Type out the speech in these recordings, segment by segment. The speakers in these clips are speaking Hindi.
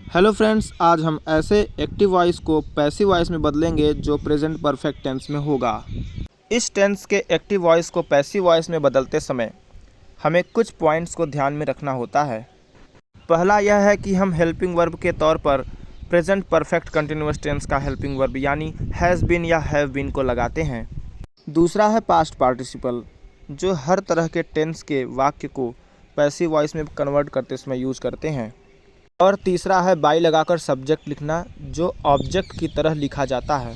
हेलो फ्रेंड्स, आज हम ऐसे एक्टिव वॉइस को पैसिव वॉइस में बदलेंगे जो प्रेजेंट परफेक्ट टेंस में होगा। इस टेंस के एक्टिव वॉइस को पैसिव वॉइस में बदलते समय हमें कुछ पॉइंट्स को ध्यान में रखना होता है। पहला यह है कि हम हेल्पिंग वर्ब के तौर पर प्रेजेंट परफेक्ट कंटिन्यूअस टेंस का हेल्पिंग वर्ब यानी हैज़ बीन या हैव बीन को लगाते हैं। दूसरा है पास्ट पार्टिसिपल, जो हर तरह के टेंस के वाक्य को पैसिव वॉइस में कन्वर्ट करते समय यूज़ करते हैं। और तीसरा है बाई लगाकर सब्जेक्ट लिखना, जो ऑब्जेक्ट की तरह लिखा जाता है।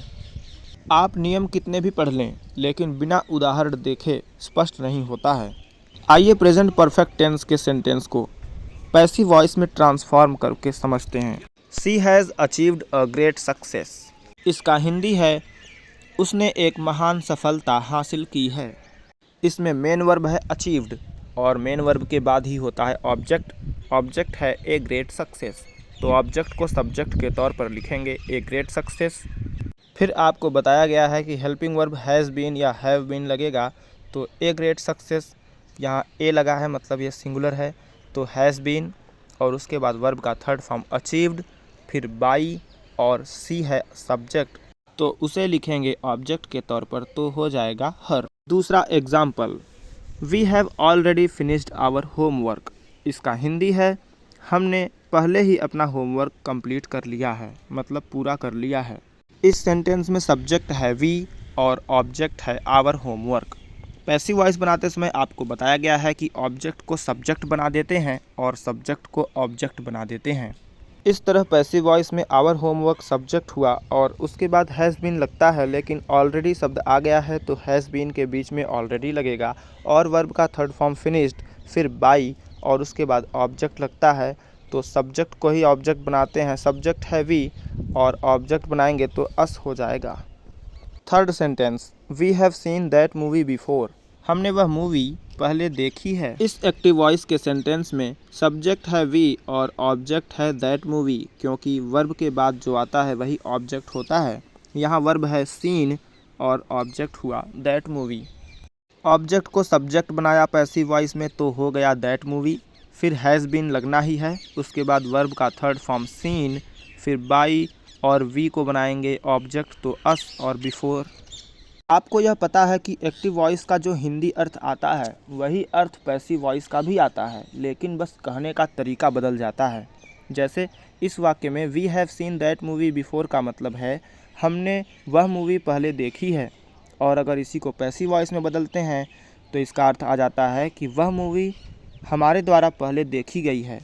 आप नियम कितने भी पढ़ लें, लेकिन बिना उदाहरण देखे स्पष्ट नहीं होता है। आइए प्रेजेंट परफेक्ट टेंस के सेंटेंस को पैसिव वॉइस में ट्रांसफॉर्म करके समझते हैं। She has achieved a great success. इसका हिंदी है उसने एक महान सफलता हासिल की है। इसमें मेन वर्ब है अचीव्ड और मेन वर्ब के बाद ही होता है ऑब्जेक्ट। ऑब्जेक्ट है ए ग्रेट सक्सेस, तो ऑब्जेक्ट को सब्जेक्ट के तौर पर लिखेंगे ए ग्रेट सक्सेस। फिर आपको बताया गया है कि हेल्पिंग वर्ब हैज़ बीन या हैव बीन लगेगा, तो ए ग्रेट सक्सेस यहाँ ए लगा है, मतलब ये सिंगुलर है, तो हैज़ बीन और उसके बाद वर्ब का थर्ड फॉर्म अचीव्ड, फिर बाई और सी है सब्जेक्ट, तो उसे लिखेंगे ऑब्जेक्ट के तौर पर, तो हो जाएगा हर। दूसरा example, we have already finished our homework. इसका हिंदी है हमने पहले ही अपना होमवर्क कंप्लीट कर लिया है, मतलब पूरा कर लिया है। इस सेंटेंस में सब्जेक्ट है वी और ऑब्जेक्ट है आवर होमवर्क। पैसिव वॉइस बनाते समय आपको बताया गया है कि ऑब्जेक्ट को सब्जेक्ट बना देते हैं और सब्जेक्ट को ऑब्जेक्ट बना देते हैं। इस तरह पैसिव वॉइस में आवर होमवर्क सब्जेक्ट हुआ और उसके बाद हैज़ बीन लगता है, लेकिन ऑलरेडी शब्द आ गया है तो हैज़ बीन के बीच में ऑलरेडी लगेगा और वर्ब का थर्ड फॉर्म फिनिश्ड, फिर बाई और उसके बाद ऑब्जेक्ट लगता है, तो सब्जेक्ट को ही ऑब्जेक्ट बनाते हैं। सब्जेक्ट है वी और ऑब्जेक्ट बनाएंगे तो अस हो जाएगा। Third sentence, we have seen that movie before. हमने वह मूवी पहले देखी है। इस एक्टिव वॉइस के सेंटेंस में सब्जेक्ट है वी और ऑब्जेक्ट है दैट मूवी, क्योंकि वर्ब के बाद जो आता है वही ऑब्जेक्ट होता है। यहाँ वर्ब है सीन और ऑब्जेक्ट हुआ दैट मूवी। ऑब्जेक्ट को सब्जेक्ट बनाया पैसिव वॉइस में तो हो गया दैट मूवी, फिर हैज़ बीन लगना ही है, उसके बाद वर्ब का थर्ड फॉर्म सीन, फिर बाई और वी को बनाएंगे ऑब्जेक्ट, तो अस और बिफोर। आपको यह पता है कि एक्टिव वॉइस का जो हिंदी अर्थ आता है वही अर्थ पैसिव वॉइस का भी आता है, लेकिन बस कहने का तरीका बदल जाता है। जैसे इस वाक्य में we have seen that movie before का मतलब है हमने वह मूवी पहले देखी है, और अगर इसी को पैसिव वॉइस में बदलते हैं तो इसका अर्थ आ जाता है कि वह मूवी हमारे द्वारा पहले देखी गई है।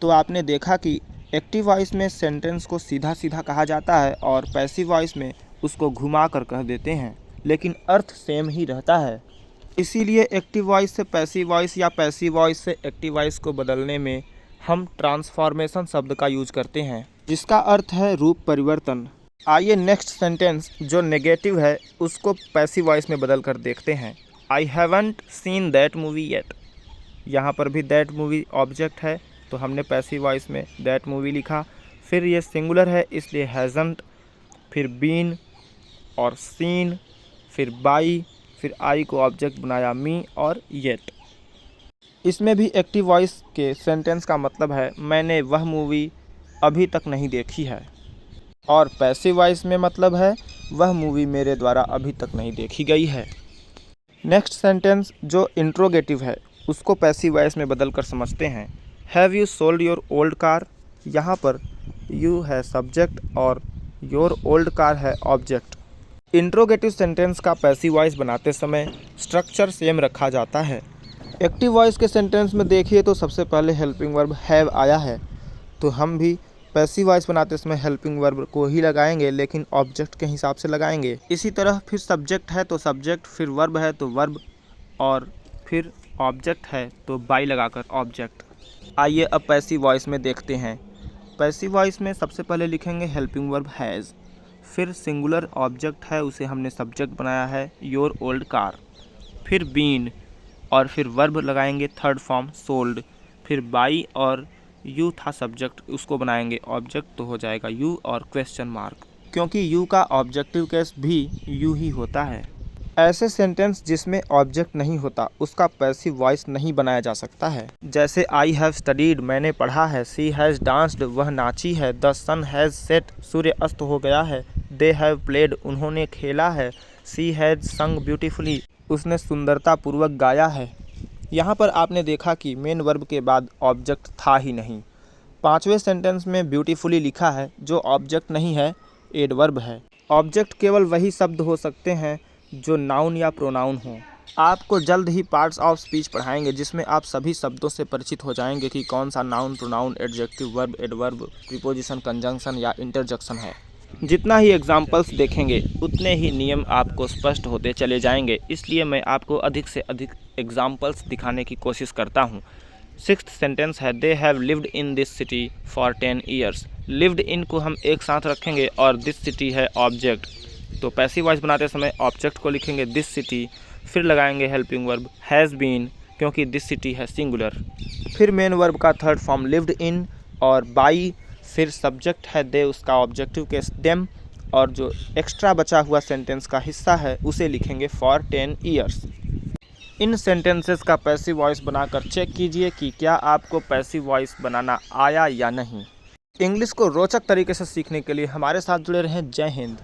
तो आपने देखा कि एक्टिव वॉइस में सेंटेंस को सीधा सीधा कहा जाता है और पैसिव वॉइस में उसको घुमा कर कह देते हैं, लेकिन अर्थ सेम ही रहता है। इसीलिए एक्टिव वॉइस से पैसिव वॉइस या पैसिव वॉइस से एक्टिव वॉइस को बदलने में हम ट्रांसफॉर्मेशन शब्द का यूज करते हैं, जिसका अर्थ है रूप परिवर्तन। आइए नेक्स्ट सेंटेंस जो नेगेटिव है उसको पैसिव वॉइस में बदल कर देखते हैं। I haven't seen that movie yet. यहाँ पर भी दैट मूवी ऑब्जेक्ट है, तो हमने पैसिव वॉइस में दैट मूवी लिखा। फिर ये सिंगुलर है इसलिए हैज़ंट, फिर बीन और सीन, फिर बाई, फिर आई को ऑब्जेक्ट बनाया मी और येट। इसमें भी एक्टिव वॉइस के सेंटेंस का मतलब है मैंने वह मूवी अभी तक नहीं देखी है, और पैसिव वॉइस में मतलब है वह मूवी मेरे द्वारा अभी तक नहीं देखी गई है। नेक्स्ट सेंटेंस जो इंट्रोगेटिव है उसको पैसिव वॉइस में बदल कर समझते हैं। Have you sold your old car. यहाँ पर यू है सब्जेक्ट और योर ओल्ड कार है ऑब्जेक्ट। इंट्रोगेटिव सेंटेंस का पैसिव वॉइस बनाते समय स्ट्रक्चर सेम रखा जाता है। एक्टिव वॉइस के सेंटेंस में देखिए तो सबसे पहले हेल्पिंग वर्ब हैव आया है, तो हम भी पैसिव वॉइस बनाते समय हेल्पिंग वर्ब को ही लगाएंगे, लेकिन ऑब्जेक्ट के हिसाब से लगाएंगे। इसी तरह फिर सब्जेक्ट है तो सब्जेक्ट, फिर वर्ब है तो वर्ब, और फिर ऑब्जेक्ट है तो बाई लगाकर ऑब्जेक्ट। आइए अब पैसिव वॉइस में देखते हैं। पैसिव वॉइस में सबसे पहले लिखेंगे हेल्पिंग वर्ब हैज़, फिर सिंगुलर ऑब्जेक्ट है उसे हमने सब्जेक्ट बनाया है योर ओल्ड कार, फिर बीन और फिर वर्ब लगाएंगे थर्ड फॉर्म सोल्ड, फिर बाई और यू था सब्जेक्ट उसको बनाएंगे ऑब्जेक्ट, तो हो जाएगा यू और क्वेश्चन मार्क, क्योंकि यू का ऑब्जेक्टिव केस भी यू ही होता है। ऐसे सेंटेंस जिसमें ऑब्जेक्ट नहीं होता उसका पैसिव वॉइस नहीं बनाया जा सकता है। जैसे आई हैव स्टडीड, मैंने पढ़ा है। शी हैज़ डांस्ड, वह नाची है। द सन हैज़ सेट, सूर्य अस्त हो गया है। दे हैव प्लेड, उन्होंने खेला है। शी हैज़ संग ब्यूटीफुली, उसने सुंदरतापूर्वक गाया है। यहाँ पर आपने देखा कि मेन वर्ब के बाद ऑब्जेक्ट था ही नहीं। पांचवें सेंटेंस में ब्यूटीफुली लिखा है, जो ऑब्जेक्ट नहीं है, एडवर्ब है। ऑब्जेक्ट केवल वही शब्द हो सकते हैं जो नाउन या प्रोनाउन हो। आपको जल्द ही पार्ट्स ऑफ स्पीच पढ़ाएंगे जिसमें आप सभी शब्दों से परिचित हो जाएंगे कि कौन सा noun, pronoun, adjective, verb, adverb, preposition, conjunction या इंटरजेक्शन है। जितना ही एग्जाम्पल्स देखेंगे उतने ही नियम आपको स्पष्ट होते चले जाएंगे, इसलिए मैं आपको अधिक से अधिक एग्जाम्पल्स दिखाने की कोशिश करता हूँ। सिक्स्थ सेंटेंस है they have lived in this city for 10 years. Lived in को हम एक साथ रखेंगे और दिस सिटी है ऑब्जेक्ट, तो पैसिव वॉइस बनाते समय ऑब्जेक्ट को लिखेंगे दिस सिटी, फिर लगाएंगे हेल्पिंग वर्ब हैज़ बीन, क्योंकि दिस सिटी है सिंगुलर। फिर मेन वर्ब का थर्ड फॉर्म लिव्ड इन और बाई, फिर सब्जेक्ट है दे, उसका ऑब्जेक्टिव केस देम, और जो एक्स्ट्रा बचा हुआ सेंटेंस का हिस्सा है उसे लिखेंगे फॉर 10 ईयर्स। इन सेंटेंसेस का पैसिव वॉइस बनाकर चेक कीजिए कि क्या आपको पैसिव वॉइस बनाना आया या नहीं। इंग्लिश को रोचक तरीके से सीखने के लिए हमारे साथ जुड़े रहें। जय हिंद।